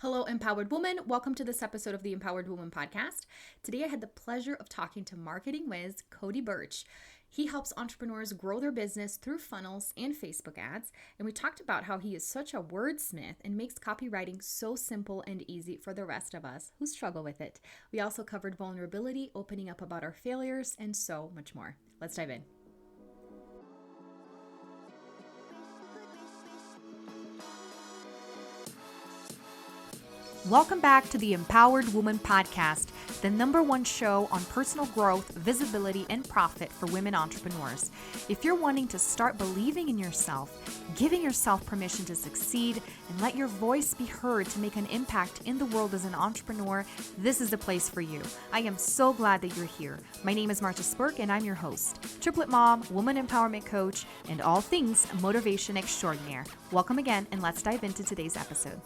Hello, Empowered Woman. Welcome to this episode of the Empowered Woman podcast. Today, I had the pleasure of talking to marketing whiz Cody Builds. He helps entrepreneurs grow their business through funnels and Facebook ads. And we talked about how he is such a wordsmith and makes copywriting so simple and easy for the rest of us who struggle with it. We also covered vulnerability, opening up about our failures, and so much more. Let's dive in. Welcome back to the Empowered Woman podcast, the #1 show on personal growth, visibility, and profit for women entrepreneurs. If you're wanting to start believing in yourself, giving yourself permission to succeed, and let your voice be heard to make an impact in the world as an entrepreneur, this is the place for you. I am so glad that you're here. My name is Marta Spurk, and I'm your host, triplet mom, woman empowerment coach, and all things motivation extraordinaire. Welcome again, and let's dive into today's episode.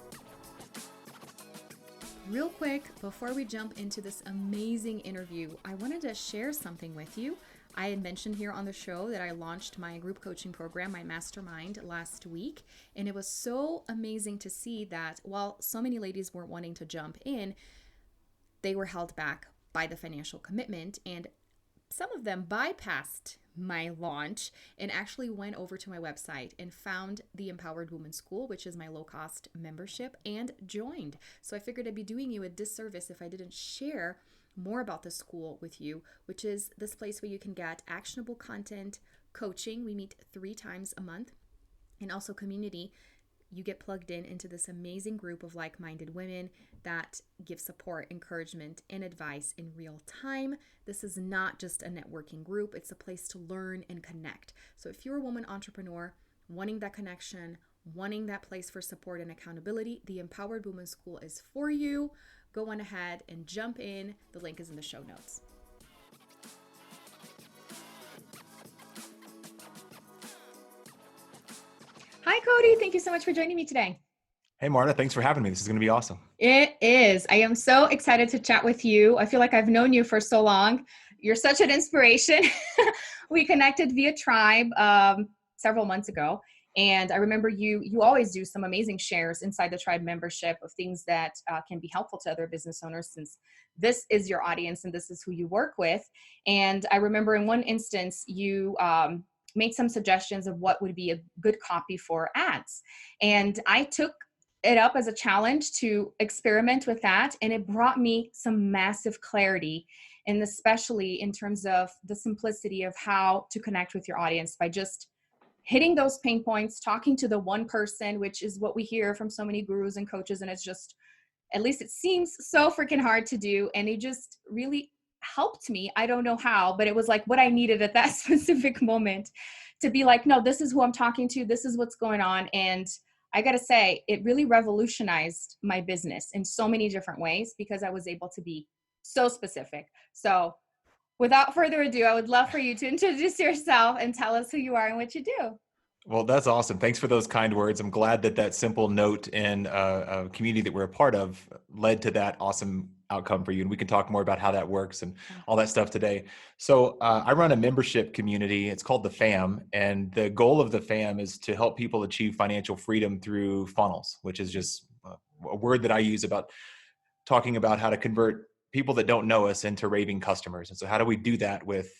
Real quick, before we jump into this amazing interview, I wanted to share something with you. I had mentioned here on the show that I launched my group coaching program, my mastermind, last week. And it was so amazing to see that while so many ladies weren't wanting to jump in, they were held back by the financial commitment. And some of them bypassed my launch and actually went over to my website and found the Empowered Woman School, which is my low-cost membership, and joined. So I figured I'd be doing you a disservice if I didn't share more about the school with you, which is this place where you can get actionable content, coaching. We meet 3 times a month, and also community. You get plugged into this amazing group of like-minded women that give support, encouragement, and advice in real time. This is not just a networking group. It's a place to learn and connect. So if you're a woman entrepreneur wanting that connection, wanting that place for support and accountability, the Empowered Woman School is for you. Go on ahead and jump in. The link is in the show notes. Hi, Cody. Thank you so much for joining me today. Hey, Marta. Thanks for having me. This is going to be awesome. It is. I am so excited to chat with you. I feel like I've known you for so long. You're such an inspiration. We connected via Tribe several months ago. And I remember you always do some amazing shares inside the Tribe membership of things that can be helpful to other business owners, since this is your audience and this is who you work with. And I remember in one instance, you made some suggestions of what would be a good copy for ads. And I took it up as a challenge to experiment with that. And it brought me some massive clarity, and especially in terms of the simplicity of how to connect with your audience by just hitting those pain points, talking to the one person, which is what we hear from so many gurus and coaches. And it's just, at least it seems so freaking hard to do. And it just really helped me. I don't know how, but it was like what I needed at that specific moment to be like, no, this is who I'm talking to. This is what's going on. And I got to say, it really revolutionized my business in so many different ways because I was able to be so specific. So without further ado, I would love for you to introduce yourself and tell us who you are and what you do. Well, that's awesome. Thanks for those kind words. I'm glad that simple note in a community that we're a part of led to that awesome outcome for you. And we can talk more about how that works and all that stuff today. So I run a membership community. It's called the FAM. And the goal of the FAM is to help people achieve financial freedom through funnels, which is just a word that I use about talking about how to convert people that don't know us into raving customers. And so how do we do that with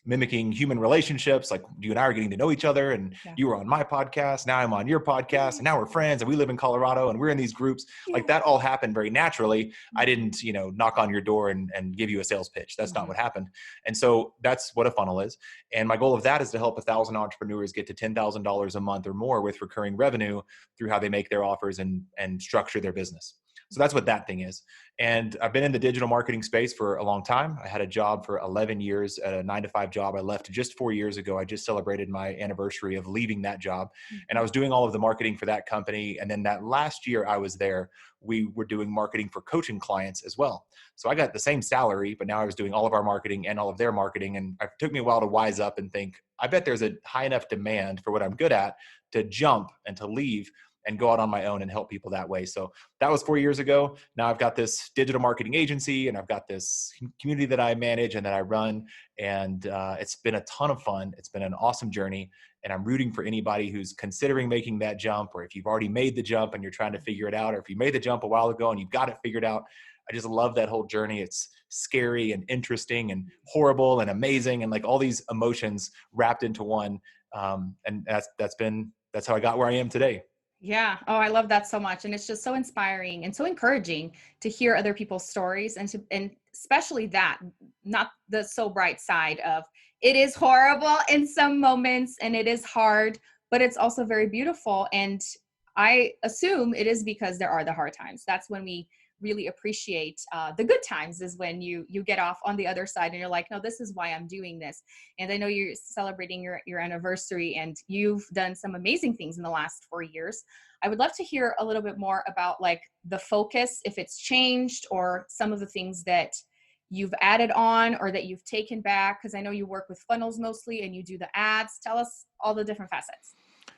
mimicking human relationships? Like you and I are getting to know each other, and you were on my podcast. Now I'm on your podcast, and now we're friends, and we live in Colorado, and we're in these groups. Like that all happened very naturally. I didn't, knock on your door and give you a sales pitch. That's not what happened. And so that's what a funnel is. And my goal of that is to help 1,000 entrepreneurs get to $10,000 a month or more with recurring revenue through how they make their offers and structure their business. So that's what that thing is. And I've been in the digital marketing space for a long time. I had a job for 11 years at a 9-to-5 job. I left just 4 years ago. I just celebrated my anniversary of leaving that job. And I was doing all of the marketing for that company. And then that last year I was there, we were doing marketing for coaching clients as well. So I got the same salary, but now I was doing all of our marketing and all of their marketing. And it took me a while to wise up and think, I bet there's a high enough demand for what I'm good at to jump and to leave and go out on my own and help people that way. So that was 4 years ago. Now I've got this digital marketing agency, and I've got this community that I manage and that I run. And it's been a ton of fun. It's been an awesome journey. And I'm rooting for anybody who's considering making that jump, or if you've already made the jump and you're trying to figure it out, or if you made the jump a while ago and you've got it figured out. I just love that whole journey. It's scary and interesting and horrible and amazing, and like all these emotions wrapped into one. And that's how I got where I am today. Yeah. Oh, I love that so much. And it's just so inspiring and so encouraging to hear other people's stories, and especially that, not the so bright side of it is horrible in some moments and it is hard, but it's also very beautiful. And I assume it is because there are the hard times. That's when we really appreciate the good times, is when you get off on the other side and you're like, no, this is why I'm doing this. And I know you're celebrating your anniversary, and you've done some amazing things in the last 4 years. I would love to hear a little bit more about like the focus, if it's changed, or some of the things that you've added on or that you've taken back, because I know you work with funnels mostly and you do the ads. Tell us all the different facets.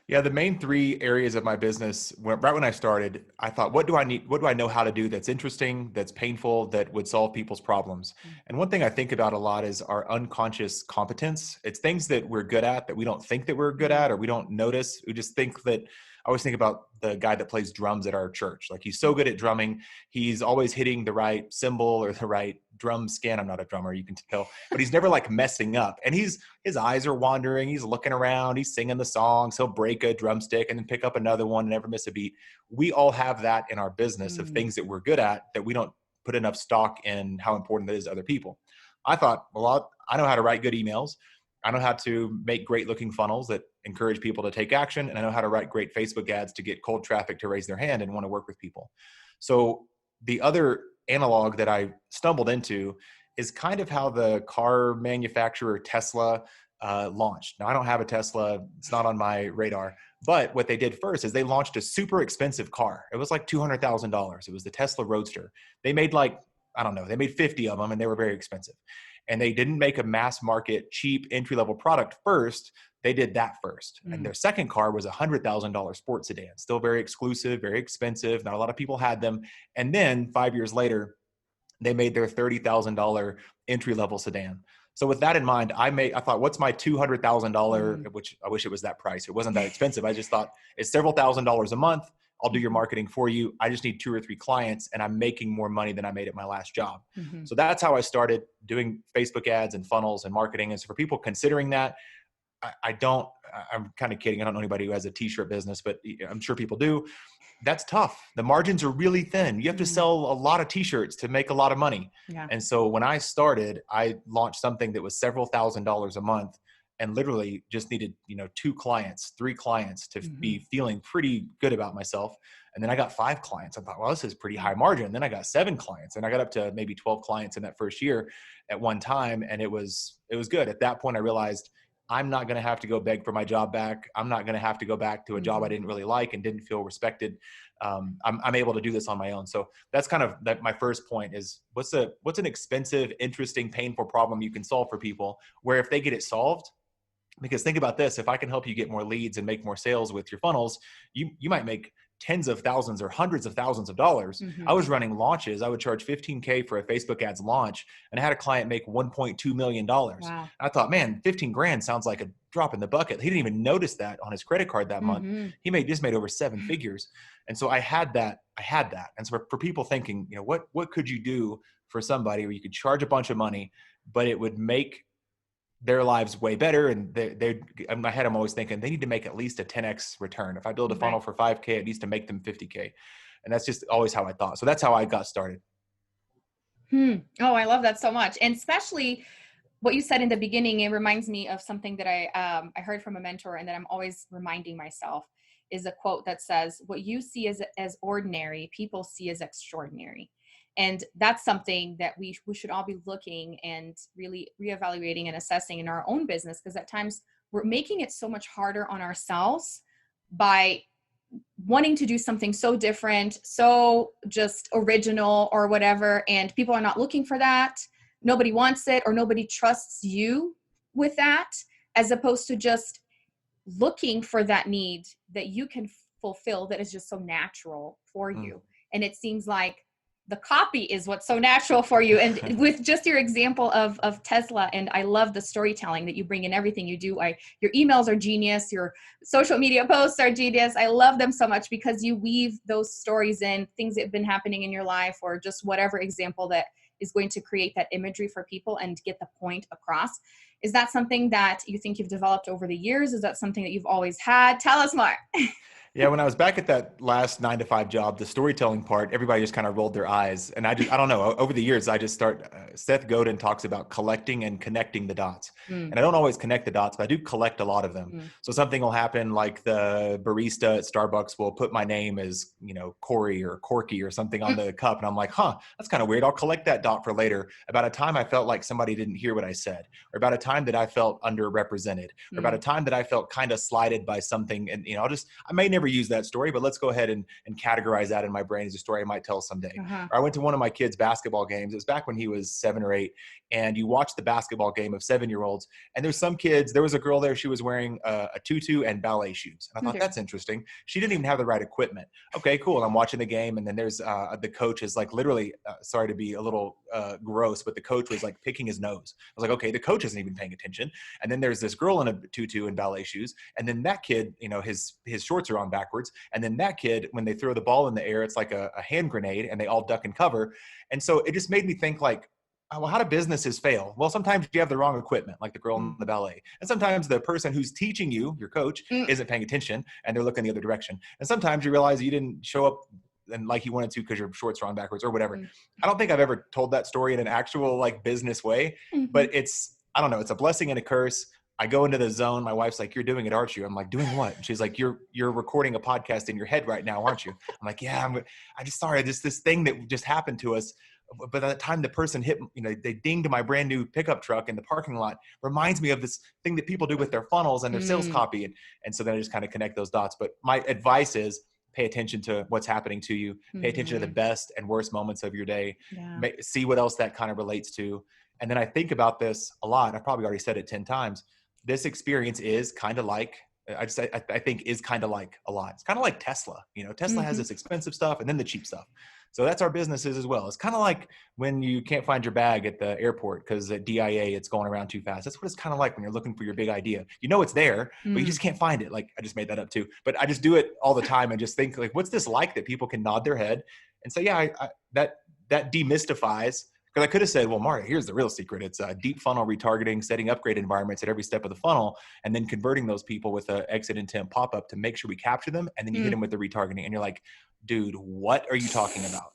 Yeah, the main 3 areas of my business, right when I started, I thought, what do I need? What do I know how to do that's interesting, that's painful, that would solve people's problems? And one thing I think about a lot is our unconscious competence. It's things that we're good at that we don't think that we're good at, or we don't notice. We just think that. I always think about the guy that plays drums at our church. Like, he's so good at drumming. He's always hitting the right cymbal or the right drum scan. I'm not a drummer, you can tell, but he's never like messing up. And his eyes are wandering. He's looking around. He's singing the songs. He'll break a drumstick and then pick up another one and never miss a beat. We all have that in our business of things that we're good at that we don't put enough stock in how important that is to other people. I thought, well, I know how to write good emails. I know how to make great looking funnels that encourage people to take action. And I know how to write great Facebook ads to get cold traffic to raise their hand and want to work with people. So the other analog that I stumbled into is kind of how the car manufacturer Tesla launched. Now, I don't have a Tesla. It's not on my radar. But what they did first is they launched a super expensive car. It was like $200,000. It was the Tesla Roadster. They made they made 50 of them, and they were very expensive. And they didn't make a mass market, cheap entry-level product first. They did that first. And their second car was a $100,000 sports sedan, still very exclusive, very expensive. Not a lot of people had them. And then 5 years later, they made their $30,000 entry-level sedan. So with that in mind, I thought, what's my $200,000, which I wish it was that price. It wasn't that expensive. I just thought, it's several $1,000s a month. I'll do your marketing for you. I just need 2 or 3 clients, and I'm making more money than I made at my last job. So that's how I started doing Facebook ads and funnels and marketing. And so for people considering that, I'm kind of kidding. I don't know anybody who has a t-shirt business, but I'm sure people do. That's tough. The margins are really thin. You have to sell a lot of t-shirts to make a lot of money. Yeah. And so when I started, I launched something that was several $1,000s a month, and literally just needed, 2 clients, 3 clients to be feeling pretty good about myself. And then I got 5 clients. I thought, well, this is pretty high margin. Then I got 7 clients, and I got up to maybe 12 clients in that first year at one time. And it was good. At that point, I realized I'm not going to have to go beg for my job back. I'm not going to have to go back to a job I didn't really like and didn't feel respected. I'm able to do this on my own. So that's kind of my first point is what's an expensive, interesting, painful problem you can solve for people, where if they get it solved. Because think about this, if I can help you get more leads and make more sales with your funnels, you might make tens of thousands or hundreds of thousands of dollars. I was running launches. I would charge $15K for a Facebook ads launch, and I had a client make $1.2 million. Wow. I thought, man, 15 grand sounds like a drop in the bucket. He didn't even notice that on his credit card that month. He just made over 7 figures. And so I had that. And so for people thinking, what could you do for somebody where you could charge a bunch of money, but it would make their lives way better? And in my head, I'm always thinking they need to make at least a 10x return. If I build a funnel for 5K, it needs to make them 50K. And that's just always how I thought. So that's how I got started. Oh, I love that so much. And especially what you said in the beginning, it reminds me of something that I heard from a mentor, and that I'm always reminding myself, is a quote that says, what you see as ordinary, people see as extraordinary. And that's something that we should all be looking and really reevaluating and assessing in our own business, because at times we're making it so much harder on ourselves by wanting to do something so different, so just original or whatever. And people are not looking for that. Nobody wants it, or nobody trusts you with that, as opposed to just looking for that need that you can fulfill that is just so natural for you. And it seems like the copy is what's so natural for you. And with just your example of Tesla, and I love the storytelling that you bring in everything you do. Your emails are genius. Your social media posts are genius. I love them so much because you weave those stories in, things that have been happening in your life, or just whatever example that is going to create that imagery for people and get the point across. Is that something that you think you've developed over the years? Is that something that you've always had? Tell us more. Yeah, when I was back at that last 9 to 5 job, the storytelling part, everybody just kind of rolled their eyes. And I don't know, over the years, I just Seth Godin talks about collecting and connecting the dots. And I don't always connect the dots, but I do collect a lot of them. So something will happen like the barista at Starbucks will put my name as, Corey or Corky or something on the cup. And I'm like, that's kind of weird. I'll collect that dot for later. About a time I felt like somebody didn't hear what I said, or about a time that I felt underrepresented, or about a time that I felt kind of slighted by something. And, I may never use that story, but let's go ahead and categorize that in my brain as a story I might tell someday. Or I went to one of my kids' basketball games. It was back when he was 7 or 8, and you watch the basketball game of 7-year-olds, and there's some kids, there was a girl there, she was wearing a tutu and ballet shoes. And I thought, that's interesting. She didn't even have the right equipment. Okay, cool. And I'm watching the game, and then there's the coach is like literally, sorry to be a little gross, but the coach was like picking his nose. I was like, okay, the coach isn't even paying attention. And then there's this girl in a tutu and ballet shoes, and then that kid, his shorts are on backwards. And then that kid, when they throw the ball in the air, it's like a hand grenade, and they all duck and cover. And so it just made me think like, well, how do businesses fail? Well, sometimes you have the wrong equipment, like the girl in the ballet. And sometimes the person who's teaching you, your coach, isn't paying attention, and they're looking the other direction. And sometimes you realize you didn't show up and like you wanted to because your shorts are on backwards or whatever. I don't think I've ever told that story in an actual like business way, but I don't know, it's a blessing and a curse. I go into the zone. My wife's like, "You're doing it, aren't you?" I'm like, "Doing what?" And she's like, "You're recording a podcast in your head right now, aren't you?" I'm like, "Yeah, I just sorry, this thing that just happened to us." But at the time the person hit, they dinged my brand new pickup truck in the parking lot, reminds me of this thing that people do with their funnels and their sales copy. And so then I just kind of connect those dots. But my advice is pay attention to what's happening to you, pay attention to the best and worst moments of your day, see what else that kind of relates to. And then I think about this a lot. I've probably already said it 10 times. This experience is kind of like, I think is kind of like a lot. It's kind of like Tesla. Tesla has this expensive stuff and then the cheap stuff. So that's our businesses as well. It's kind of like when you can't find your bag at the airport because at DIA it's going around too fast. That's what it's kind of like when you're looking for your big idea. It's there, but you just can't find it. Like I just made that up too, but I just do it all the time and just think like, what's this like that people can nod their head and say, yeah, that demystifies. Because I could have said, well, Mario, here's the real secret. It's deep funnel retargeting, setting upgrade environments at every step of the funnel, and then converting those people with an exit intent pop-up to make sure we capture them. And then you hit them with the retargeting. And you're like, dude, what are you talking about?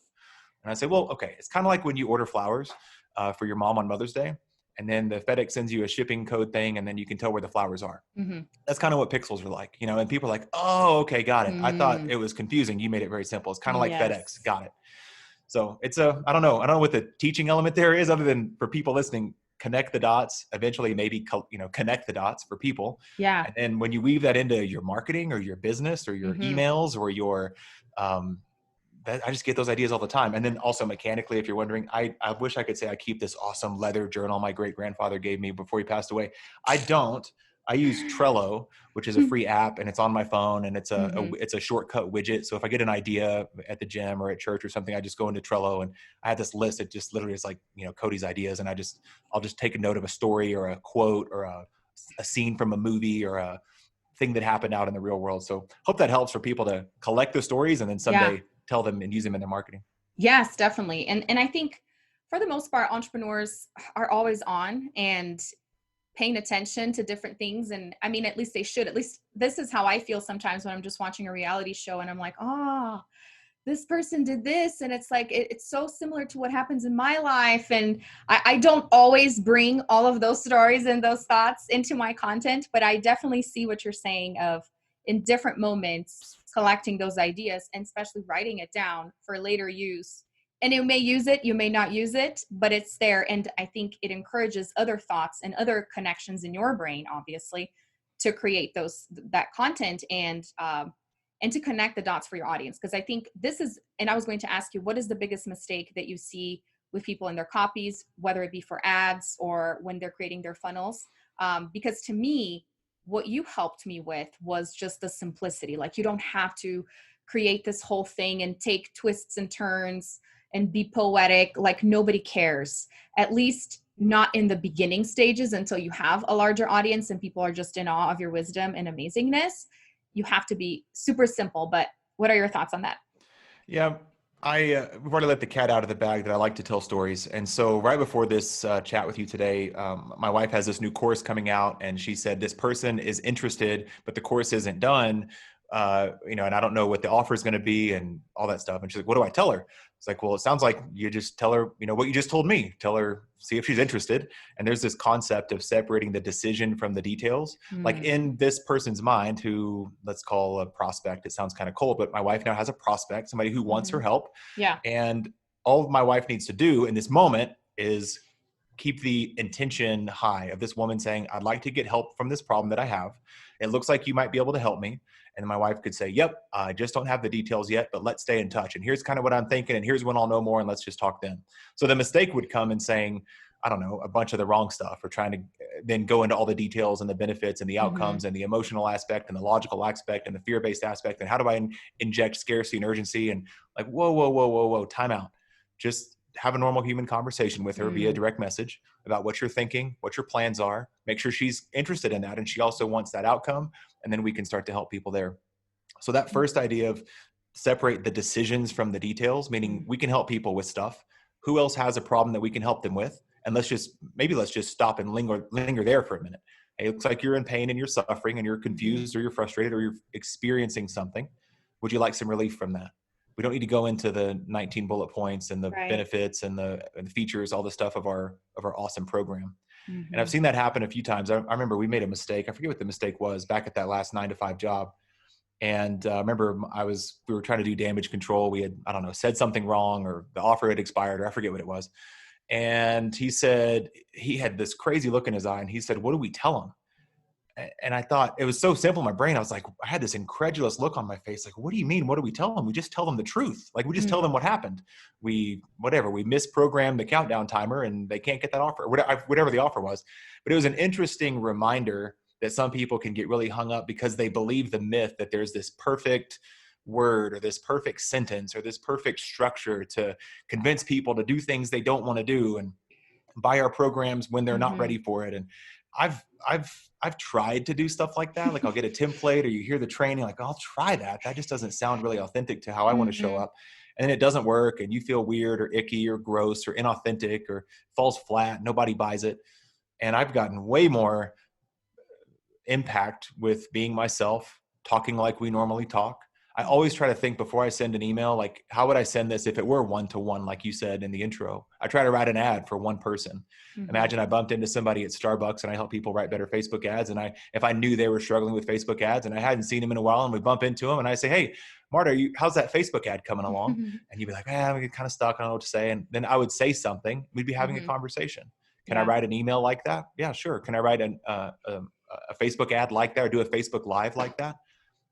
And I say, well, okay, it's kind of like when you order flowers for your mom on Mother's Day. And then the FedEx sends you a shipping code thing, and then you can tell where the flowers are. That's kind of what pixels are like, and people are like, oh, okay, got it. I thought it was confusing. You made it very simple. It's kind of like FedEx. Got it. So it's I don't know what the teaching element there is other than for people listening, connect the dots, eventually maybe, connect the dots for people. Yeah. And then when you weave that into your marketing or your business or your emails or your, I just get those ideas all the time. And then also mechanically, if you're wondering, I wish I could say I keep this awesome leather journal my great grandfather gave me before he passed away. I don't. I use Trello, which is a free app, and it's on my phone, and it's a shortcut widget. So if I get an idea at the gym or at church or something, I just go into Trello, and I have this list. It just literally is like, Cody's ideas, and I'll just take a note of a story or a quote or a scene from a movie or a thing that happened out in the real world. So hope that helps for people to collect the stories and then someday tell them and use them in their marketing. Yes, definitely. And I think for the most part, entrepreneurs are always on and paying attention to different things. And I mean, at least they should. At least this is how I feel sometimes when I'm just watching a reality show and I'm like, oh, this person did this. And it's like, it's so similar to what happens in my life. And I don't always bring all of those stories and those thoughts into my content, but I definitely see what you're saying of in different moments, collecting those ideas and especially writing it down for later use. And you may use it, you may not use it, but it's there. And I think it encourages other thoughts and other connections in your brain, obviously, to create that content and to connect the dots for your audience. Because I think this is, and I was going to ask you, what is the biggest mistake that you see with people in their copies, whether it be for ads or when they're creating their funnels? Because to me, what you helped me with was just the simplicity. Like, you don't have to create this whole thing and take twists and turns and be poetic. Like, nobody cares, at least not in the beginning stages, until you have a larger audience and people are just in awe of your wisdom and amazingness. You have to be super simple. But what are your thoughts on that? Yeah, we've already let the cat out of the bag that I like to tell stories. And so right before this chat with you today, my wife has this new course coming out, and she said this person is interested, but the course isn't done. And I don't know what the offer is going to be and all that stuff. And she's like, what do I tell her? It's like, well, it sounds like you just tell her, what you just told me. Tell her, see if she's interested. And there's this concept of separating the decision from the details. Like in this person's mind, who let's call a prospect, it sounds kind of cold, but my wife now has a prospect, somebody who wants her help. Yeah. And all my wife needs to do in this moment is keep the intention high of this woman saying, I'd like to get help from this problem that I have. It looks like you might be able to help me. And my wife could say, yep, I just don't have the details yet, but let's stay in touch. And here's kind of what I'm thinking. And here's when I'll know more. And let's just talk then. So the mistake would come in saying, I don't know, a bunch of the wrong stuff, or trying to then go into all the details and the benefits and the outcomes and the emotional aspect and the logical aspect and the fear-based aspect. And how do I inject scarcity and urgency? And like, whoa, time out. Just have a normal human conversation with her via direct message about what you're thinking, what your plans are. Make sure she's interested in that, and she also wants that outcome. And then we can start to help people there. So that first idea of separate the decisions from the details, meaning we can help people with stuff. Who else has a problem that we can help them with? And let's just stop and linger there for a minute. Hey, it looks like you're in pain and you're suffering and you're confused or you're frustrated or you're experiencing something. Would you like some relief from that? We don't need to go into the 19 bullet points and the benefits and the features, all the stuff of our awesome program. And I've seen that happen a few times. I remember we made a mistake. I forget what the mistake was back at that last 9-to-5 job. And I remember we were trying to do damage control. We had, I don't know, said something wrong, or the offer had expired, or I forget what it was. And he said, he had this crazy look in his eye, and he said, what do we tell him? And I thought it was so simple in my brain. I was like, I had this incredulous look on my face. Like, what do you mean? What do we tell them? We just tell them the truth. Like, we just tell them what happened. We misprogrammed the countdown timer and they can't get that offer, whatever the offer was. But it was an interesting reminder that some people can get really hung up because they believe the myth that there's this perfect word or this perfect sentence or this perfect structure to convince people to do things they don't want to do and buy our programs when they're not ready for it. And I've tried to do stuff like that. Like, I'll get a template, or you hear the training, like, I'll try that. That just doesn't sound really authentic to how I want to show up. And then it doesn't work, and you feel weird or icky or gross or inauthentic or falls flat. Nobody buys it. And I've gotten way more impact with being myself, talking like we normally talk. I always try to think before I send an email, like, how would I send this if it were one-to-one, like you said in the intro? I try to write an ad for one person. Imagine I bumped into somebody at Starbucks, and I help people write better Facebook ads. And if I knew they were struggling with Facebook ads and I hadn't seen them in a while, and we bump into them and I say, hey, Marta, how's that Facebook ad coming along? And you'd be like, I'm kind of stuck. I don't know what to say. And then I would say something. We'd be having a conversation. Can I write an email like that? Yeah, sure. Can I write a Facebook ad like that, or do a Facebook Live like that?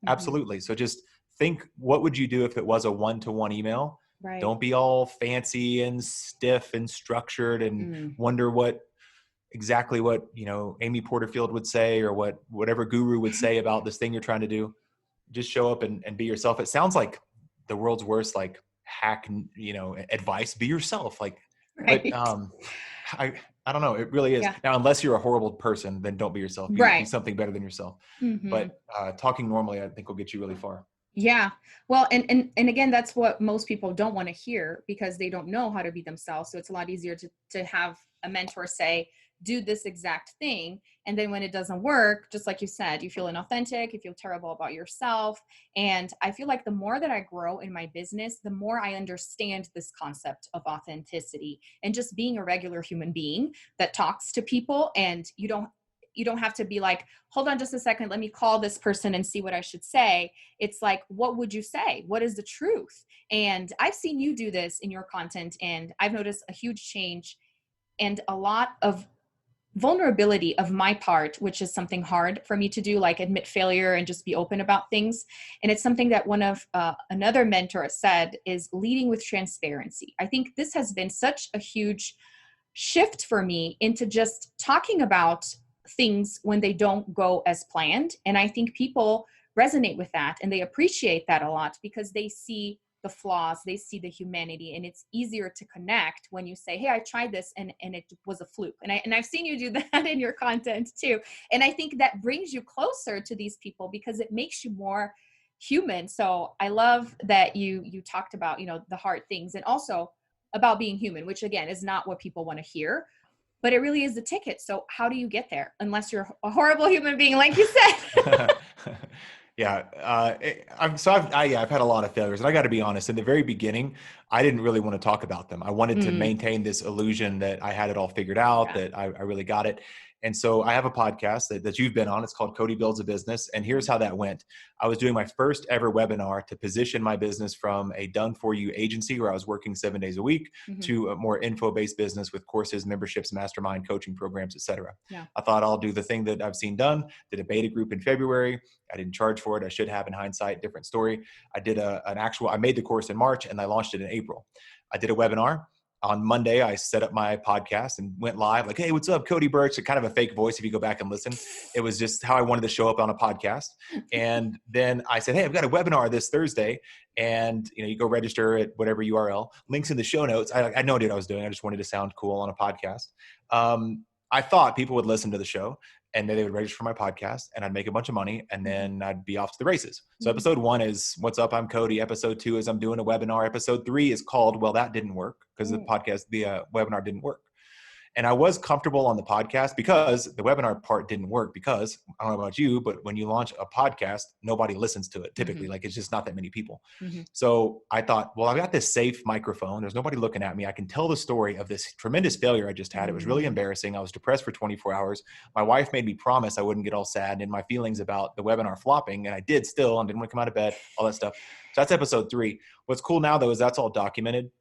Absolutely. So just think, what would you do if it was a one-to-one email? Right. Don't be all fancy and stiff and structured and wonder exactly what Amy Porterfield would say, or whatever guru would say about this thing you're trying to do. Just show up and be yourself. It sounds like the world's worst hack, advice. Be yourself. But I don't know. It really is. Yeah. Now, unless you're a horrible person, then don't be yourself. Be something better than yourself. But talking normally, I think, will get you really far. Yeah. Well, and again, that's what most people don't want to hear, because they don't know how to be themselves. So it's a lot easier to have a mentor say, do this exact thing. And then when it doesn't work, just like you said, you feel inauthentic, you feel terrible about yourself. And I feel like the more that I grow in my business, the more I understand this concept of authenticity and just being a regular human being that talks to people. And you don't have to be like, hold on just a second, let me call this person and see what I should say. It's like, what would you say? What is the truth? And I've seen you do this in your content, and I've noticed a huge change and a lot of vulnerability of my part, which is something hard for me to do, like admit failure and just be open about things. And it's something that one of another mentor said is leading with transparency. I think this has been such a huge shift for me into just talking about things when they don't go as planned. And I think people resonate with that and they appreciate that a lot because they see the flaws, they see the humanity, and it's easier to connect when you say, hey, I tried this and it was a fluke. And I've seen you do that in your content too. And I think that brings you closer to these people because it makes you more human. So I love that you talked about, the hard things and also about being human, which again is not what people want to hear, but it really is the ticket. So how do you get there unless you're a horrible human being, like you said? Yeah. I've had a lot of failures, and I got to be honest, in the very beginning, I didn't really want to talk about them. I wanted to maintain this illusion that I had it all figured out, that I really got it. And so I have a podcast that you've been on. It's called Cody Builds a Business. And here's how that went. I was doing my first ever webinar to position my business from a done-for-you agency where I was working 7 days a week to a more info-based business with courses, memberships, mastermind, coaching programs, et cetera. Yeah. I thought I'll do the thing that I've seen done. Did a beta group in February. I didn't charge for it. I should have in hindsight, different story. I made the course in March and I launched it in April. I did a webinar. On Monday, I set up my podcast and went live like, hey, what's up, Cody Builds? It's kind of a fake voice if you go back and listen. It was just how I wanted to show up on a podcast. And then I said, hey, I've got a webinar this Thursday. And you go register at whatever URL. Links in the show notes. I had no idea what I was doing. I just wanted to sound cool on a podcast. I thought people would listen to the show and then they would register for my podcast and I'd make a bunch of money and then I'd be off to the races. So episode 1 is what's up, I'm Cody. Episode 2 is I'm doing a webinar. Episode 3 is called, well, that didn't work because the webinar didn't work. And I was comfortable on the podcast because the webinar part didn't work because I don't know about you, but when you launch a podcast, nobody listens to it typically. Like it's just not that many people. So I thought, well, I've got this safe microphone. There's nobody looking at me. I can tell the story of this tremendous failure I just had. It was really embarrassing. I was depressed for 24 hours. My wife made me promise I wouldn't get all sad and in my feelings about the webinar flopping. And I did still, and didn't want to come out of bed, all that stuff. So that's episode 3. What's cool now though, is that's all documented.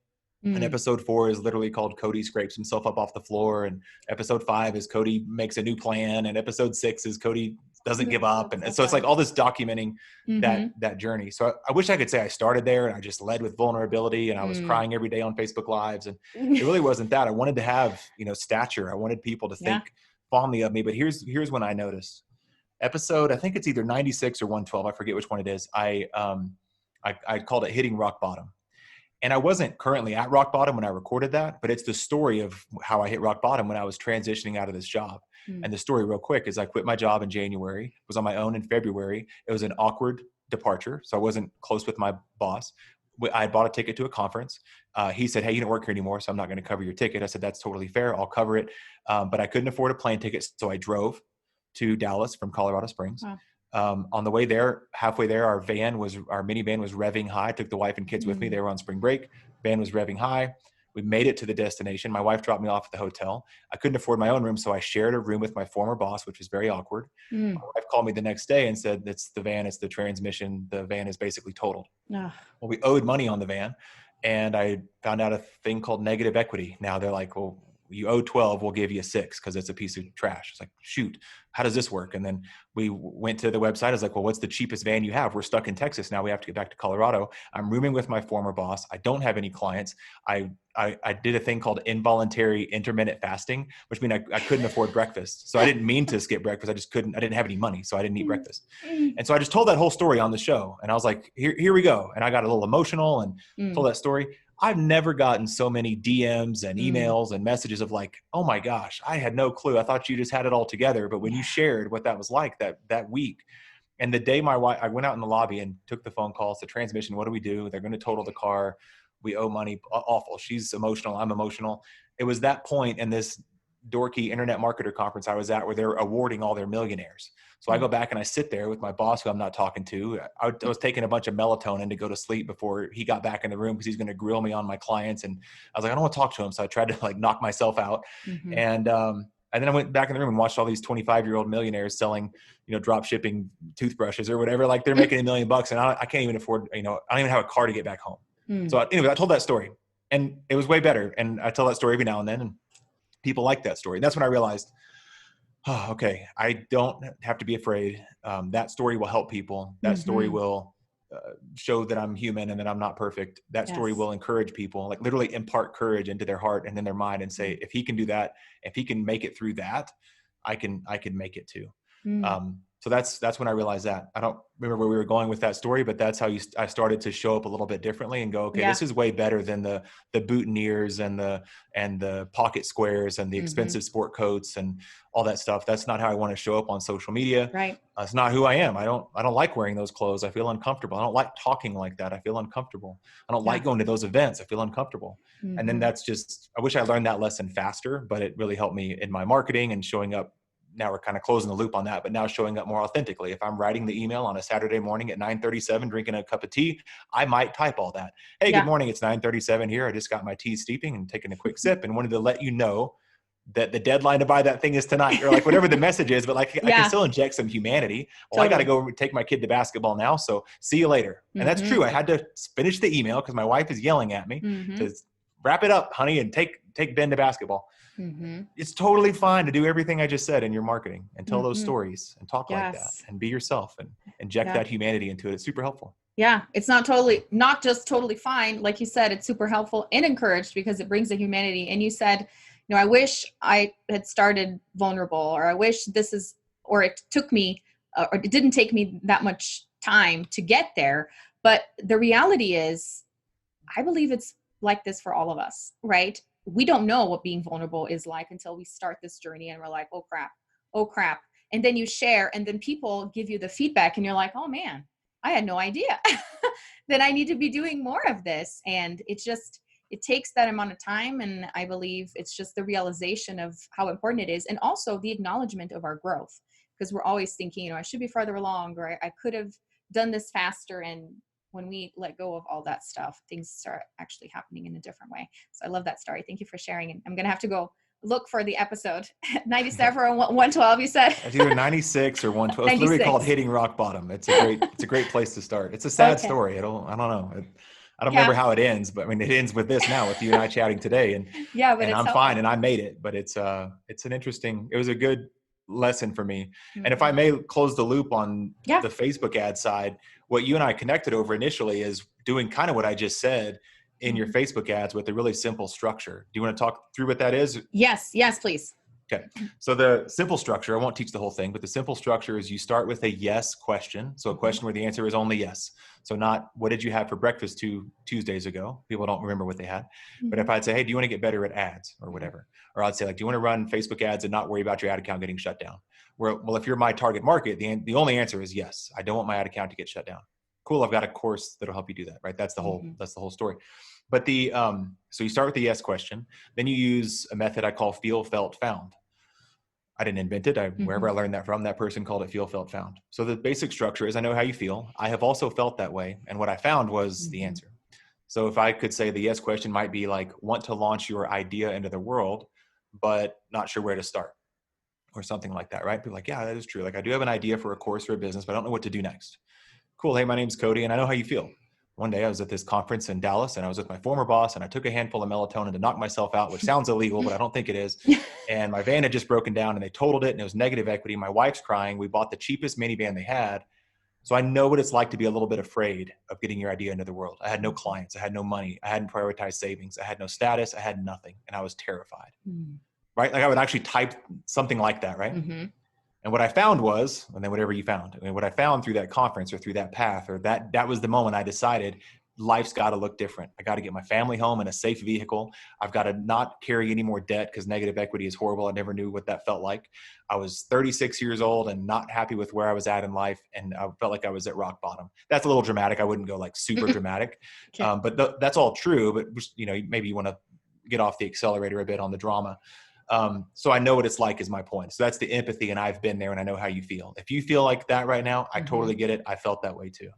And episode 4 is literally called Cody Scrapes Himself Up Off the Floor. And episode 5 is Cody Makes a New Plan. And episode 6 is Cody Doesn't Give Up. And so it's like all this documenting that journey. So I wish I could say I started there and I just led with vulnerability and I was crying every day on Facebook Lives. And it really wasn't that. I wanted to have, stature. I wanted people to think fondly of me. But here's when I noticed. Episode, I think it's either 96 or 112. I forget which one it is. I called it Hitting Rock Bottom. And I wasn't currently at rock bottom when I recorded that, but it's the story of how I hit rock bottom when I was transitioning out of this job. And the story real quick is I quit my job in January, was on my own in February. It was an awkward departure. So I wasn't close with my boss. I bought a ticket to a conference. He said, hey, you don't work here anymore, so I'm not going to cover your ticket. I said, that's totally fair. I'll cover it. But I couldn't afford a plane ticket. So I drove to Dallas from Colorado Springs. Wow. On the way there, halfway there, our minivan was revving high. I took the wife and kids with me. They were on spring break. Van was revving high. We made it to the destination. My wife dropped me off at the hotel. I couldn't afford my own room, so I shared a room with my former boss, which was very awkward. My wife called me the next day and said, it's the van, it's the transmission. The van is basically totaled. Well, we owed money on the van, and I found out a thing called negative equity. Now they're like, well, you owe 12, we'll give you 6 because it's a piece of trash. It's like, shoot, how does this work? And then we went to the website. I was like, well, what's the cheapest van you have? We're stuck in Texas. Now we have to get back to Colorado. I'm rooming with my former boss. I don't have any clients. I did a thing called involuntary intermittent fasting, which means I couldn't afford breakfast. So I didn't mean to skip breakfast. I didn't have any money. So I didn't eat breakfast. And so I just told that whole story on the show. And I was like, here we go. And I got a little emotional and told that story. I've never gotten so many DMs and emails and messages of like, oh my gosh, I had no clue. I thought you just had it all together. But when you shared what that was like that week, and the day I went out in the lobby and took the phone call, it's the transmission. What do we do? They're going to total the car. We owe money. Awful. She's emotional. I'm emotional. It was that point in this dorky internet marketer conference I was at where they're awarding all their millionaires. So I go back and I sit there with my boss who I'm not talking to. I was taking a bunch of melatonin to go to sleep before he got back in the room because he's going to grill me on my clients. And I was like, I don't want to talk to him. So I tried to like knock myself out. And then I went back in the room and watched all these 25-year-old millionaires selling, drop shipping toothbrushes or whatever. Like they're making $1 million and I can't even afford, I don't even have a car to get back home. So anyway, I told that story and it was way better. And I tell that story every now and then and people like that story. And that's when I realized, oh, okay, I don't have to be afraid. That story will help people. That story will show that I'm human and that I'm not perfect. That story will encourage people, like literally impart courage into their heart and in their mind and say, if he can do that, if he can make it through that, I can make it too. Mm. So that's when I realized that. I don't remember where we were going with that story, but that's how I started to show up a little bit differently and go, okay, Yeah. this is way better than the boutonnieres and the pocket squares and the Mm-hmm. expensive sport coats and all that stuff. That's not how I want to show up on social media. Right. It's not who I am. I don't like wearing those clothes. I feel uncomfortable. I don't like talking like that. I feel uncomfortable. I don't Yeah. like going to those events. I feel uncomfortable. And then Mm-hmm. that's just, I wish I learned that lesson faster, but it really helped me in my marketing and showing up. Now we're kind of closing the loop on that, but now showing up more authentically. If I'm writing the email on a Saturday morning at 9:37, drinking a cup of tea, I might type all that. Hey, Yeah. good morning. It's 9:37 here. I just got my tea steeping and taking a quick sip and wanted to let you know that the deadline to buy that thing is tonight, or like whatever the message is, but like I can still inject some humanity. Well, Totally. I got to go take my kid to basketball now. So see you later. And that's true. I had to finish the email because my wife is yelling at me to wrap it up, honey, and take Ben to basketball. Mm-hmm. It's totally fine to do everything I just said in your marketing and tell those Mm-hmm. stories and talk like that and be yourself and inject that humanity into it. It's super helpful. Yeah. It's not just totally fine. Like you said, it's super helpful and encouraged because it brings the humanity. And you said, I wish I had started vulnerable, or I wish or it took me, or it didn't take me that much time to get there. But the reality is, I believe it's like this for all of us, right? We don't know what being vulnerable is like until we start this journey and we're like, oh crap. And then you share, and then people give you the feedback and you're like, oh man, I had no idea that I need to be doing more of this. And it takes that amount of time. And I believe it's just the realization of how important it is. And also the acknowledgement of our growth, because we're always thinking, I should be farther along, or I could have done this faster. And when we let go of all that stuff, things start actually happening in a different way. So I love that story. Thank you for sharing. And I'm going to have to go look for the episode 97 or 112, you said. It's either 96 or 112. It's literally called Hitting Rock Bottom. It's a great place to start. It's a sad story. I don't know. I don't remember how it ends, but I mean, it ends with this now, with you and I chatting today, and and I'm fine and I made it, but it was a good lesson for me. Mm-hmm. And if I may close the loop on the Facebook ad side, what you and I connected over initially is doing kind of what I just said in your Facebook ads with a really simple structure. Do you want to talk through what that is? Yes, please. Okay. So the simple structure, I won't teach the whole thing, but the simple structure is you start with a yes question. So a question where the answer is only yes. So not, what did you have for breakfast 2 Tuesdays ago? People don't remember what they had. But if I'd say, hey, do you want to get better at ads or whatever? Or I'd say, like, do you want to run Facebook ads and not worry about your ad account getting shut down? Well, if you're my target market, the only answer is yes. I don't want my ad account to get shut down. Cool. I've got a course that'll help you do that. Right. That's the whole story. But so you start with the yes question, then you use a method I call feel, felt, found. I didn't invent it. Wherever I learned that from, that person called it feel, felt, found. So the basic structure is, I know how you feel. I have also felt that way. And what I found was the answer. So if I could say the yes question might be like, want to launch your idea into the world, but not sure where to start, or something like that, right? People are like, yeah, that is true. Like, I do have an idea for a course or a business, but I don't know what to do next. Cool. Hey, my name's Cody, and I know how you feel. One day I was at this conference in Dallas, and I was with my former boss, and I took a handful of melatonin to knock myself out, which sounds illegal, but I don't think it is. And my van had just broken down, and they totaled it, and it was negative equity. My wife's crying. We bought the cheapest minivan they had. So I know what it's like to be a little bit afraid of getting your idea into the world. I had no clients. I had no money. I hadn't prioritized savings. I had no status. I had nothing. And I was terrified, right? Like, I would actually type something like that, right? And what I found was, and then whatever you found, I mean, what I found through that conference or through that path, or that was the moment I decided life's got to look different. I got to get my family home in a safe vehicle. I've got to not carry any more debt, because negative equity is horrible. I never knew what that felt like. I was 36 years old and not happy with where I was at in life. And I felt like I was at rock bottom. That's a little dramatic. I wouldn't go like super dramatic, but that's all true. But maybe you want to get off the accelerator a bit on the drama. So I know what it's like is my point. So that's the empathy, and I've been there, and I know how you feel. If you feel like that right now, I totally get it. I felt that way too.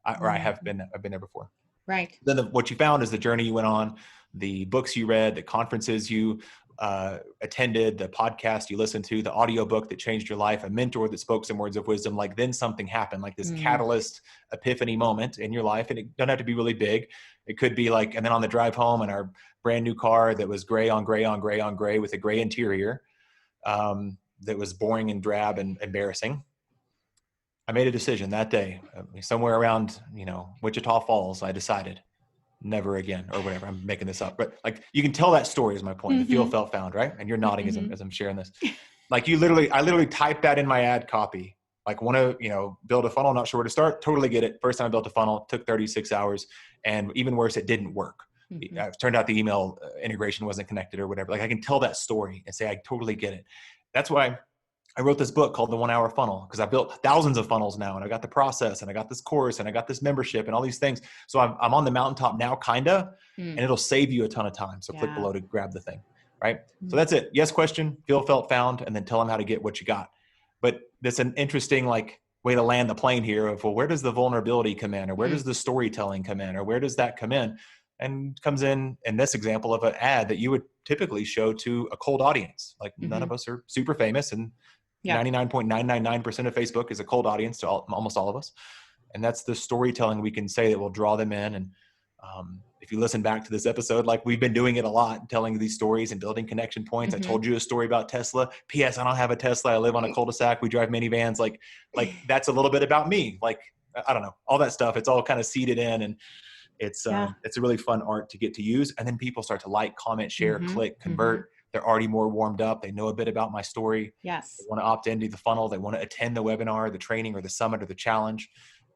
I've been there before. Right. Then what you found is the journey you went on, the books you read, the conferences you attended, the podcast you listened to, the audiobook that changed your life, a mentor that spoke some words of wisdom. Like, then something happened, like this catalyst epiphany moment in your life. And it doesn't have to be really big. It could be like, and then on the drive home in our brand new car that was gray on gray on gray on gray with a gray interior, that was boring and drab and embarrassing, I made a decision that day, somewhere around, Wichita Falls. I decided never again, or whatever. I'm making this up, but like, you can tell that story is my point. The feel, felt, found, right? And you're nodding as I'm sharing this. Like I literally typed that in my ad copy. Like, want to, build a funnel, not sure where to start. Totally get it. First time I built a funnel, took 36 hours. And even worse, it didn't work. It turned out the email integration wasn't connected or whatever. Like, I can tell that story and say, I totally get it. That's why I wrote this book called The 1 Hour Funnel, because I built thousands of funnels now, and I got the process, and I got this course, and I got this membership and all these things. So I'm on the mountaintop now, and it'll save you a ton of time. So click below to grab the thing, right? So that's it. Yes, question, feel, felt, found, and then tell them how to get what you got. But that's an interesting way to land the plane here of, well, where does the vulnerability come in, or where does the storytelling come in, or where does that come in? And comes in this example of an ad that you would typically show to a cold audience. Like, none of us are super famous, and 99.999% of Facebook is a cold audience to almost all of us. And that's the storytelling we can say that will draw them in. And if you listen back to this episode, like, we've been doing it a lot, telling these stories and building connection points. I told you a story about Tesla. P.S. I don't have a Tesla. I live on a cul-de-sac. We drive minivans. Like that's a little bit about me. Like, I don't know, all that stuff. It's all kind of seeded in, and it's a really fun art to get to use. And then people start to like, comment, share, click, convert. They're already more warmed up. They know a bit about my story. Yes. They want to opt into the funnel. They want to attend the webinar, the training, or the summit, or the challenge.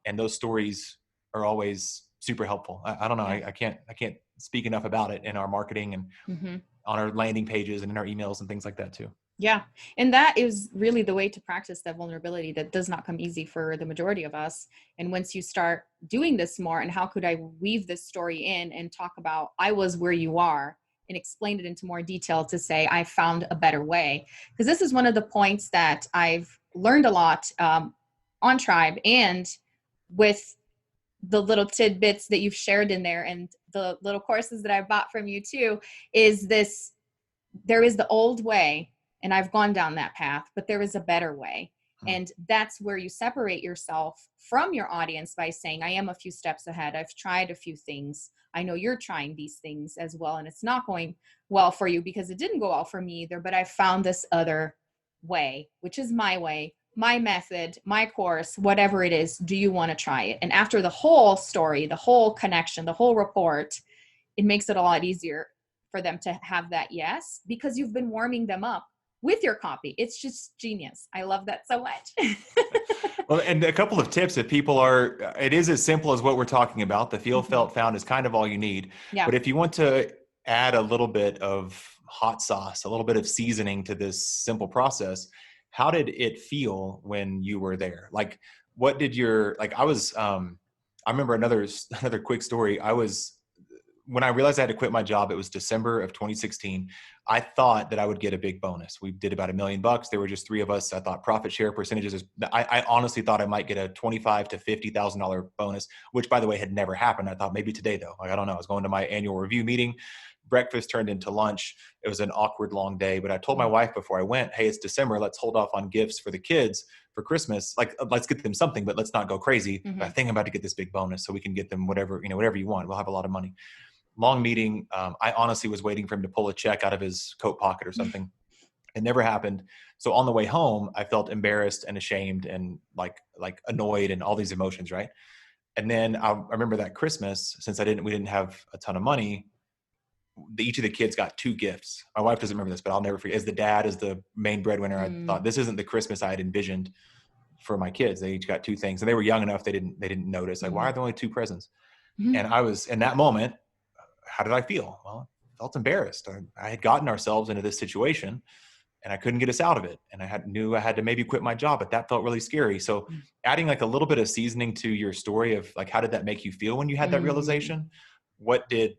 And those stories are always super helpful. I don't know. I can't speak enough about it in our marketing and on our landing pages and in our emails and things like that too. Yeah. And that is really the way to practice that vulnerability that does not come easy for the majority of us. And once you start doing this more, and how could I weave this story in and talk about, I was where you are, and explain it into more detail to say, I found a better way. Because this is one of the points that I've learned a lot on Tribe, and with the little tidbits that you've shared in there and the little courses that I bought from you too, is this, there is the old way, and I've gone down that path, but there is a better way. And that's where you separate yourself from your audience by saying, I am a few steps ahead. I've tried a few things. I know you're trying these things as well, and it's not going well for you because it didn't go well for me either, but I found this other way, which is my way, my method, my course, whatever it is. Do you want to try it? And after the whole story, the whole connection, the whole report, it makes it a lot easier for them to have that yes, because you've been warming them up with your copy. It's just genius. I love that so much. Well, and a couple of tips, if people it is as simple as what we're talking about. The feel, felt, found is kind of all you need. Yeah. But if you want to add a little bit of hot sauce, a little bit of seasoning to this simple process, how did it feel when you were there? Like, what did I remember another quick story. When I realized I had to quit my job, it was December of 2016. I thought that I would get a big bonus. We did about $1 million. There were just 3 of us. I thought profit share percentages. I honestly thought I might get a $25,000 to $50,000 bonus, which, by the way, had never happened. I thought maybe today though. I don't know. I was going to my annual review meeting. Breakfast turned into lunch. It was an awkward long day, but I told my wife before I went, hey, it's December. Let's hold off on gifts for the kids for Christmas. Like, let's get them something, but let's not go crazy. I think I'm about to get this big bonus so we can get them whatever you want. We'll have a lot of money. Long meeting. I honestly was waiting for him to pull a check out of his coat pocket or something. It never happened. So on the way home, I felt embarrassed and ashamed and like annoyed and all these emotions, right? And then I remember that Christmas, since we didn't have a ton of money, each of the kids got 2 gifts. My wife doesn't remember this, but I'll never forget. As the dad, as the main breadwinner, I thought, this isn't the Christmas I had envisioned for my kids. They each got 2 things, and they were young enough they didn't notice. Like, why are there only 2 presents? And I was in that moment. How did I feel? Well, I felt embarrassed. I had gotten ourselves into this situation, and I couldn't get us out of it. And knew I had to maybe quit my job, but that felt really scary. So adding like a little bit of seasoning to your story of like, how did that make you feel when you had that realization? What did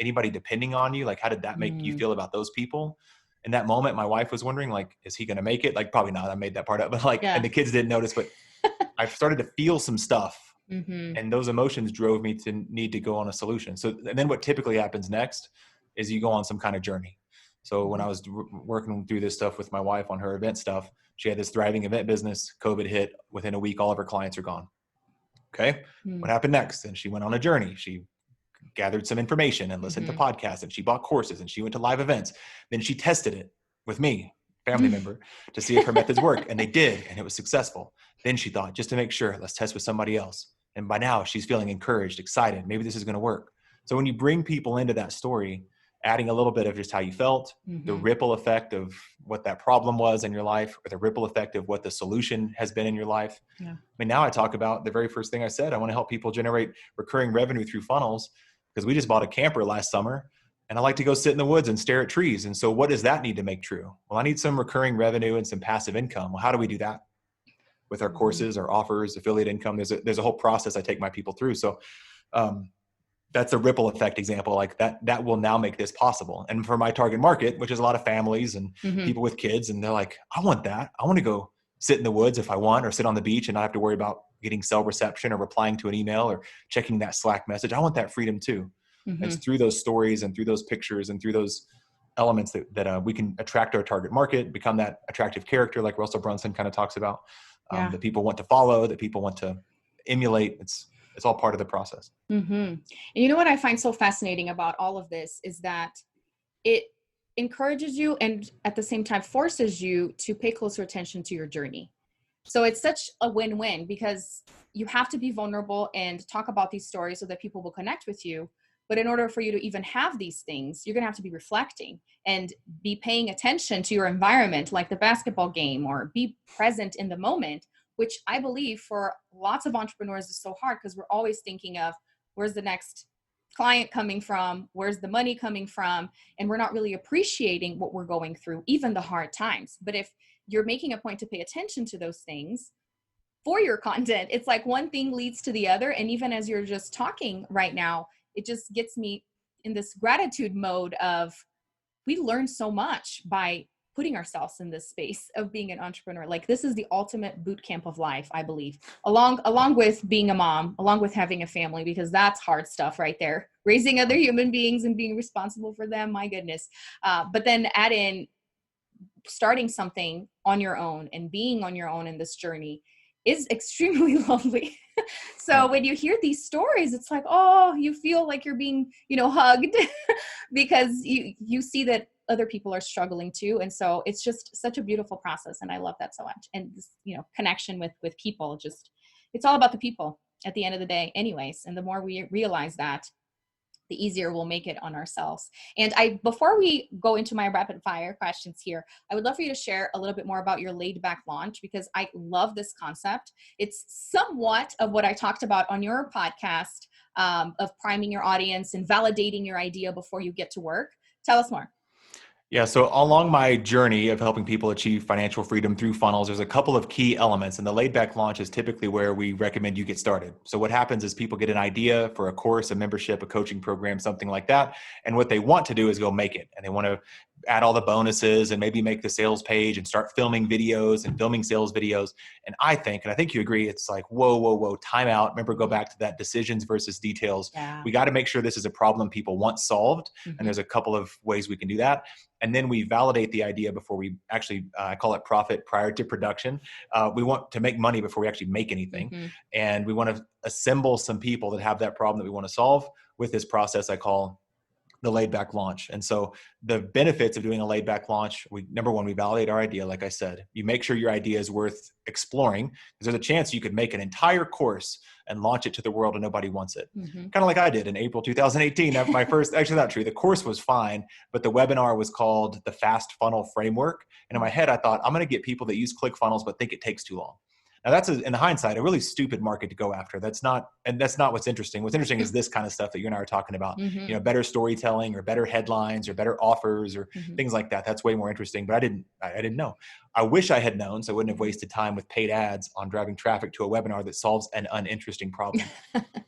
anybody depending on you, like, how did that make you feel about those people? In that moment, my wife was wondering, like, is he going to make it? Like, probably not. I made that part up, but and the kids didn't notice, but I started to feel some stuff. And those emotions drove me to need to go on a solution. So, and then what typically happens next is you go on some kind of journey. So when I was working through this stuff with my wife on her event stuff, she had this thriving event business. COVID hit. Within a week, all of her clients are gone. Okay. What happened next? And she went on a journey. She gathered some information and listened to podcasts, and she bought courses, and she went to live events. Then she tested it with me, family member, to see if her methods worked. And they did. And it was successful. Then she thought, just to make sure, let's test with somebody else. And by now she's feeling encouraged, excited. Maybe this is going to work. So when you bring people into that story adding a little bit of just how you felt, the ripple effect of what that problem was in your life, or the ripple effect of what the solution has been in your life. Yeah. I mean, now I talk about the very first thing I said, I want to help people generate recurring revenue through funnels, because we just bought a camper last summer and I like to go sit in the woods and stare at trees. And so what does that need to make true? Well, I need some recurring revenue and some passive income. Well, how do we do that? With our courses, our offers, affiliate income, there's a whole process I take my people through. So, that's a ripple effect example, like that will now make this possible. And for my target market, which is a lot of families and people with kids, and they're like, I want that. I want to go sit in the woods if I want, or sit on the beach and not have to worry about getting cell reception or replying to an email or checking that Slack message. I want that freedom too. It's through those stories and through those pictures and through those elements that we can attract our target market, become that attractive character like Russell Brunson kind of talks about, that people want to follow, that people want to emulate. It's all part of the process. And you know what I find so fascinating about all of this is that it encourages you and at the same time forces you to pay closer attention to your journey. So it's such a win-win, because you have to be vulnerable and talk about these stories so that people will connect with you. But in order for you to even have these things, you're going to have to be reflecting and be paying attention to your environment, like the basketball game, or be present in the moment, which I believe for lots of entrepreneurs is so hard, because we're always thinking of where's the next client coming from, where's the money coming from, and we're not really appreciating what we're going through, even the hard times. But if you're making a point to pay attention to those things for your content, it's like one thing leads to the other. And even as you're just talking right now, it just gets me in this gratitude mode of, we learn so much by putting ourselves in this space of being an entrepreneur. Like, this is the ultimate boot camp of life, I believe, along with being a mom, along with having a family, because that's hard stuff right there. Raising other human beings and being responsible for them, my goodness. But then add in starting something on your own and being on your own in this journey is extremely lonely. So when you hear these stories, it's like, oh, you feel like you're being, hugged because you see that other people are struggling too. And so it's just such a beautiful process. And I love that so much. And this, connection with people, it's all about the people at the end of the day anyways. And the more we realize that, the easier we'll make it on ourselves. And before we go into my rapid fire questions here, I would love for you to share a little bit more about your laid back launch, because I love this concept. It's somewhat of what I talked about on your podcast, of priming your audience and validating your idea before you get to work. Tell us more. Yeah. So along my journey of helping people achieve financial freedom through funnels, there's a couple of key elements, and the laid back launch is typically where we recommend you get started. So what happens is people get an idea for a course, a membership, a coaching program, something like that. And what they want to do is go make it. And they want to add all the bonuses and maybe make the sales page and start filming videos and filming sales videos. And I think you agree, it's like, whoa, time out. Remember, go back to that decisions versus details. Yeah. We got to make sure this is a problem people want solved. And there's a couple of ways we can do that. And then we validate the idea before we actually, I call it profit prior to production. We want to make money before we actually make anything. And we want to assemble some people that have that problem that we want to solve with this process I call the laid back launch. And so the benefits of doing a laid back launch, number one, we validate our idea. Like I said, you make sure your idea is worth exploring, because there's a chance you could make an entire course and launch it to the world and nobody wants it. Kind of like I did in April 2018. My first, actually not true. The course was fine, but the webinar was called the Fast Funnel Framework. And in my head, I thought, I'm going to get people that use ClickFunnels, but think it takes too long. Now that's, in hindsight, a really stupid market to go after. That's not what's interesting. What's interesting is this kind of stuff that you and I are talking about, better storytelling or better headlines or better offers or things like that. That's way more interesting, but I didn't know. I wish I had known, so I wouldn't have wasted time with paid ads on driving traffic to a webinar that solves an uninteresting problem.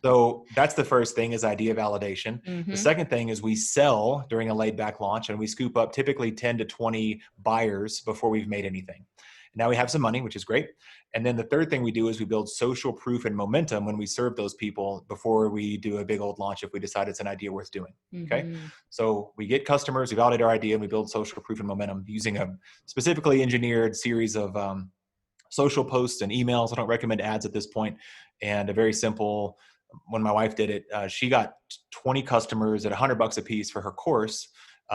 So that's the first thing, is idea validation. The second thing is we sell during a laid back launch, and we scoop up typically 10 to 20 buyers before we've made anything. Now we have some money, which is great. And then the third thing we do is we build social proof and momentum when we serve those people before we do a big old launch if we decide it's an idea worth doing. Okay. So we get customers, we validate our idea, and we build social proof and momentum using a specifically engineered series of social posts and emails. I don't recommend ads at this point. And a very simple, when my wife did it, she got 20 customers at $100 a piece for her course.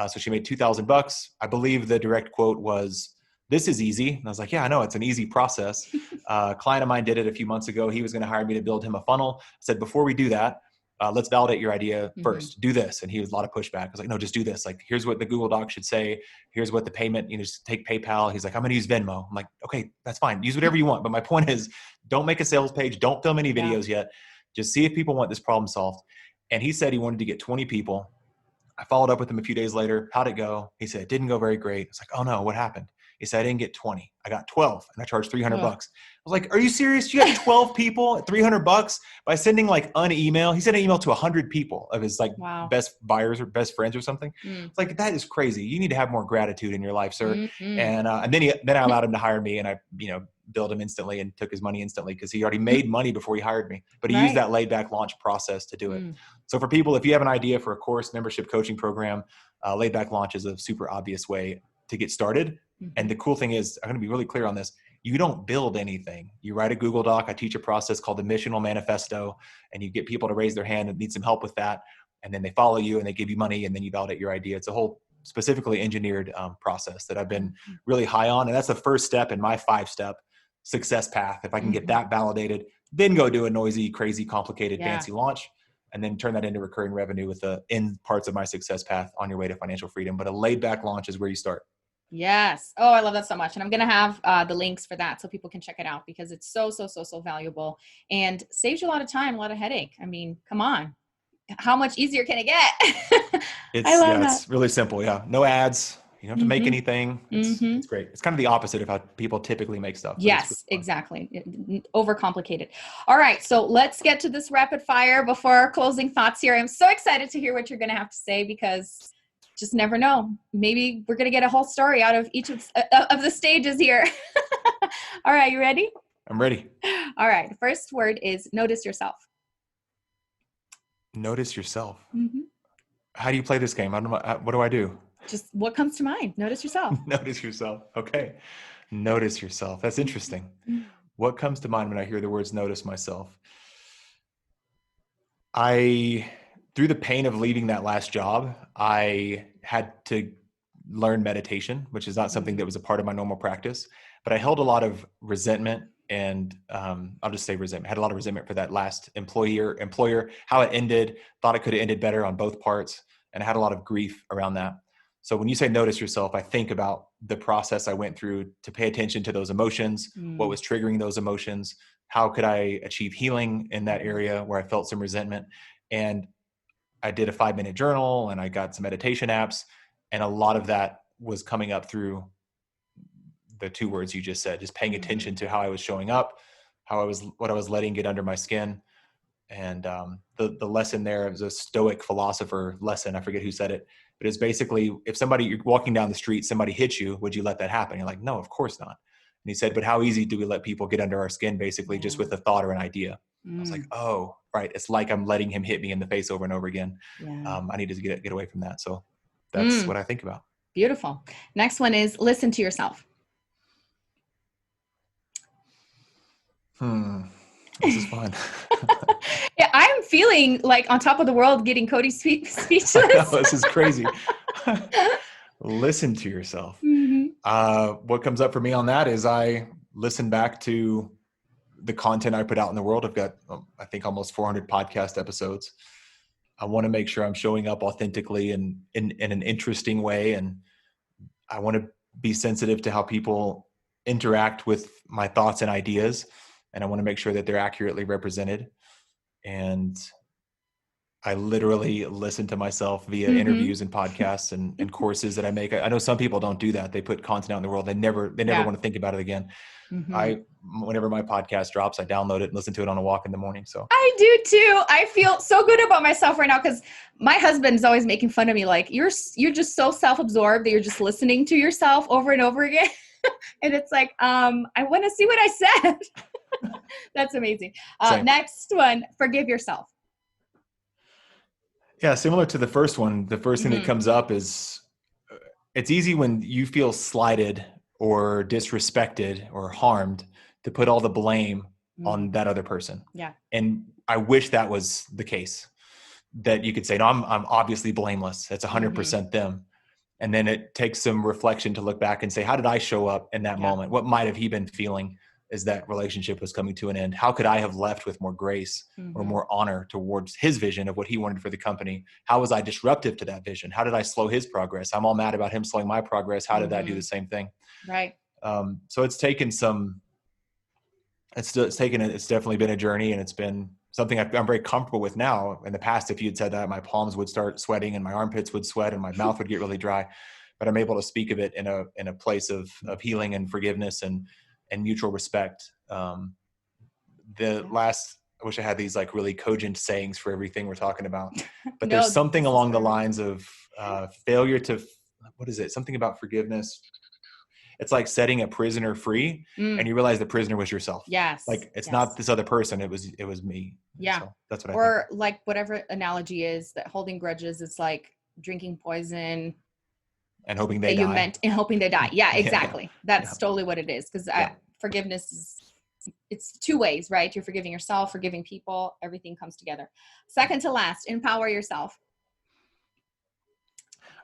So she made $2,000. I believe the direct quote was, "This is easy." And I was like, yeah, I know, it's an easy process. A client of mine did it a few months ago. He was going to hire me to build him a funnel. I said, before we do that, let's validate your idea first. Do this. And he was a lot of pushback. I was like, no, just do this. Like, here's what the Google Doc should say. Here's what the payment, just take PayPal. He's like, I'm going to use Venmo. I'm like, okay, that's fine. Use whatever you want. But my point is, don't make a sales page. Don't film any videos yet. Just see if people want this problem solved. And he said he wanted to get 20 people. I followed up with him a few days later. How'd it go? He said, it didn't go very great. I was like, oh no, what happened? He said, I didn't get 20. I got 12 and I charged $300. I was like, are you serious? You got 12 people at $300 by sending like an email? He sent an email to 100 people of his like best buyers or best friends or something. It's like, that is crazy. You need to have more gratitude in your life, sir. And then I allowed him to hire me, and I, billed him instantly and took his money instantly because he already made money before he hired me. But he used that laid back launch process to do it. So for people, if you have an idea for a course, membership, coaching program, laid back launch is a super obvious way to get started. And the cool thing is, I'm going to be really clear on this. You don't build anything. You write a Google Doc. I teach a process called the Missional Manifesto, and you get people to raise their hand and need some help with that. And then they follow you and they give you money, and then you validate your idea. It's a whole specifically engineered process that I've been really high on. And that's the first step in my 5-step success path. If I can get that validated, then go do a noisy, crazy, complicated, fancy launch, and then turn that into recurring revenue with the end parts of my success path on your way to financial freedom. But a laid back launch is where you start. Yes. Oh, I love that so much. And I'm going to have the links for that so people can check it out, because it's so valuable and saves you a lot of time, a lot of headache. I mean, come on. How much easier can it get? It's really simple. Yeah. No ads. You don't have to make anything. It's great. It's kind of the opposite of how people typically make stuff. Yes, exactly. Overcomplicated. All right. So let's get to this rapid fire before our closing thoughts here. I'm so excited to hear what you're going to have to say, because just never know. Maybe we're going to get a whole story out of each of the stages here. All right. You ready? I'm ready. All right. The first word is notice yourself. Notice yourself. How do you play this game? What do I do? Just what comes to mind. Notice yourself. Notice yourself. Okay. Notice yourself. That's interesting. What comes to mind when I hear the words notice myself? Through the pain of leaving that last job, I had to learn meditation, which is not something that was a part of my normal practice, but I held a lot of resentment, and I'll just say resentment. I had a lot of resentment for that last employer, how it ended, thought it could have ended better on both parts. And I had a lot of grief around that. So when you say notice yourself, I think about the process I went through to pay attention to those emotions, what was triggering those emotions, how could I achieve healing in that area where I felt some resentment. And I did a 5-minute journal, and I got some meditation apps, and a lot of that was coming up through the 2 words you just said, just paying attention to how I was showing up, what I was letting get under my skin. And the lesson there is a Stoic philosopher lesson. I forget who said it, but it's basically, if you're walking down the street, somebody hits you, would you let that happen? You're like, no, of course not. And he said, but how easy do we let people get under our skin, basically just with a thought or an idea? I was like, oh, right. It's like I'm letting him hit me in the face over and over again. I need to get away from that. So that's what I think about. Beautiful. Next one is listen to yourself. This is fun. Yeah, I'm feeling like on top of the world getting Cody speechless. I know, this is crazy. Listen to yourself. What comes up for me on that is I listen back to the content I put out in the world. I've got, I think, almost 400 podcast episodes. I want to make sure I'm showing up authentically and in an interesting way. And I want to be sensitive to how people interact with my thoughts and ideas. And I want to make sure that they're accurately represented. And I literally listen to myself via interviews and podcasts and courses that I make. I know some people don't do that. They put content out in the world. They never want to think about it again. Whenever my podcast drops, I download it and listen to it on a walk in the morning. So I do too. I feel so good about myself right now, because my husband is always making fun of me. Like, you're just so self-absorbed that you're just listening to yourself over and over again. And it's like, I want to see what I said. That's amazing. Next one, forgive yourself. Yeah, similar to the first one, the first thing that comes up is it's easy when you feel slighted or disrespected or harmed to put all the blame on that other person. Yeah. And I wish that was the case, that you could say, no, I'm obviously blameless. It's 100% them. And then it takes some reflection to look back and say, how did I show up in that moment? What might have he been feeling? as that relationship was coming to an end? How could I have left with more grace or more honor towards his vision of what he wanted for the company? How was I disruptive to that vision? How did I slow his progress? I'm all mad about him slowing my progress. How did that do the same thing? Right. So it's taken it's definitely been a journey, and it's been something I'm very comfortable with now. In the past, if you had said that, my palms would start sweating and my armpits would sweat and my mouth would get really dry, but I'm able to speak of it in a place of healing and forgiveness and mutual respect. I wish I had these like really cogent sayings for everything we're talking about, but there's something along the lines of failure to, what is it? Something about forgiveness. It's like setting a prisoner free and you realize the prisoner was yourself. Yes. Like it's not this other person. It was me. Yeah. So that's what I think. Or like whatever analogy is that holding grudges, it's like drinking poison and hoping they die. And hoping they die. Yeah, exactly. That's totally what it is. Because forgiveness it's two ways, right? You're forgiving yourself, forgiving people, everything comes together. Second to last, empower yourself.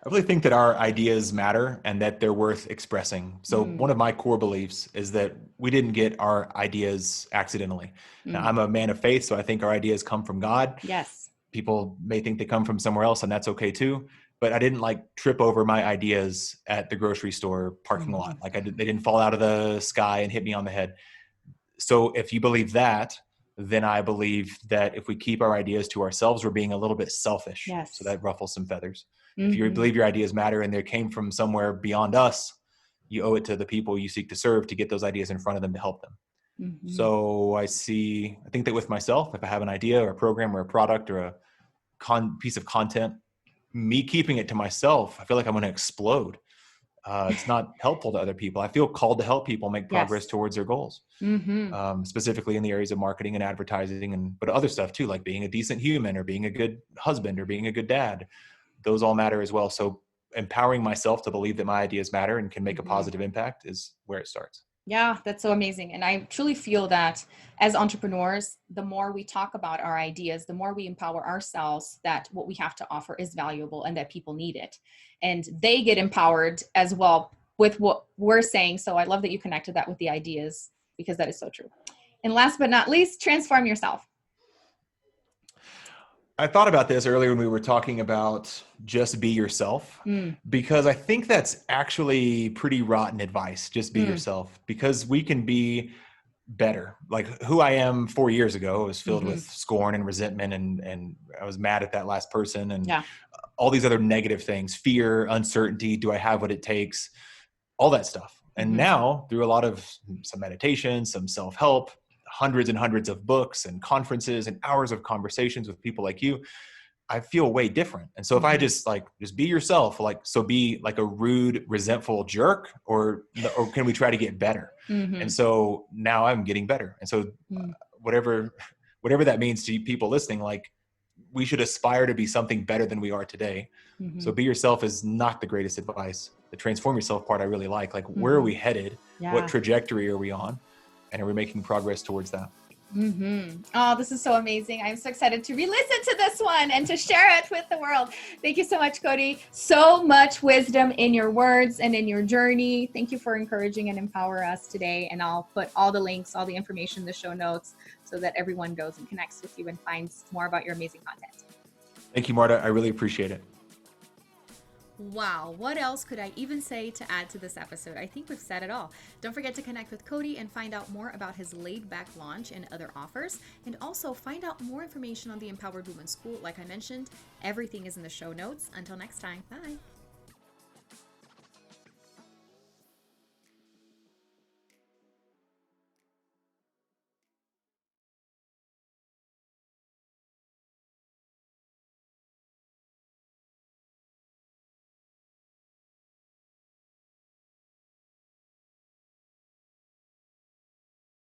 I really think that our ideas matter and that they're worth expressing. So one of my core beliefs is that we didn't get our ideas accidentally. Now, I'm a man of faith, so I think our ideas come from God. Yes. People may think they come from somewhere else, and that's okay too. But I didn't like trip over my ideas at the grocery store parking lot. Like they didn't fall out of the sky and hit me on the head. So if you believe that, then I believe that if we keep our ideas to ourselves, we're being a little bit selfish. Yes. So that ruffles some feathers. If you believe your ideas matter and they came from somewhere beyond us, you owe it to the people you seek to serve to get those ideas in front of them to help them. So I think that with myself, if I have an idea or a program or a product or a piece of content, me keeping it to myself, I feel like I'm going to explode. It's not helpful to other people. I feel called to help people make progress towards their goals, specifically in the areas of marketing and advertising, but other stuff too, like being a decent human or being a good husband or being a good dad. Those all matter as well. So empowering myself to believe that my ideas matter and can make a positive impact is where it starts. Yeah, that's so amazing. And I truly feel that as entrepreneurs, the more we talk about our ideas, the more we empower ourselves that what we have to offer is valuable and that people need it. And they get empowered as well with what we're saying. So I love that you connected that with the ideas because that is so true. And last but not least, transform yourself. I thought about this earlier when we were talking about just be yourself, because I think that's actually pretty rotten advice. Just be yourself, because we can be better. Like who I am 4 years ago was filled with scorn and resentment. And I was mad at that last person and all these other negative things, fear, uncertainty. Do I have what it takes? All that stuff. And now through a lot of some meditation, some self-help, hundreds and hundreds of books and conferences and hours of conversations with people like you, I feel way different. And so if I just be yourself, so be like a rude, resentful jerk, or can we try to get better? And so now I'm getting better. And so whatever that means to people listening, like we should aspire to be something better than we are today. So be yourself is not the greatest advice. The transform yourself part I really like where are we headed? What trajectory are we on? And are we making progress towards that? Oh, this is so amazing. I'm so excited to re-listen to this one and to share it with the world. Thank you so much, Cody. So much wisdom in your words and in your journey. Thank you for encouraging and empower us today. And I'll put all the links, all the information in the show notes so that everyone goes and connects with you and finds more about your amazing content. Thank you, Marta. I really appreciate it. Wow, what else could I even say to add to this episode? I think we've said it all. Don't forget to connect with Cody and find out more about his laid-back launch and other offers. And also find out more information on the Empowered Woman School. Like I mentioned, everything is in the show notes. Until next time, bye.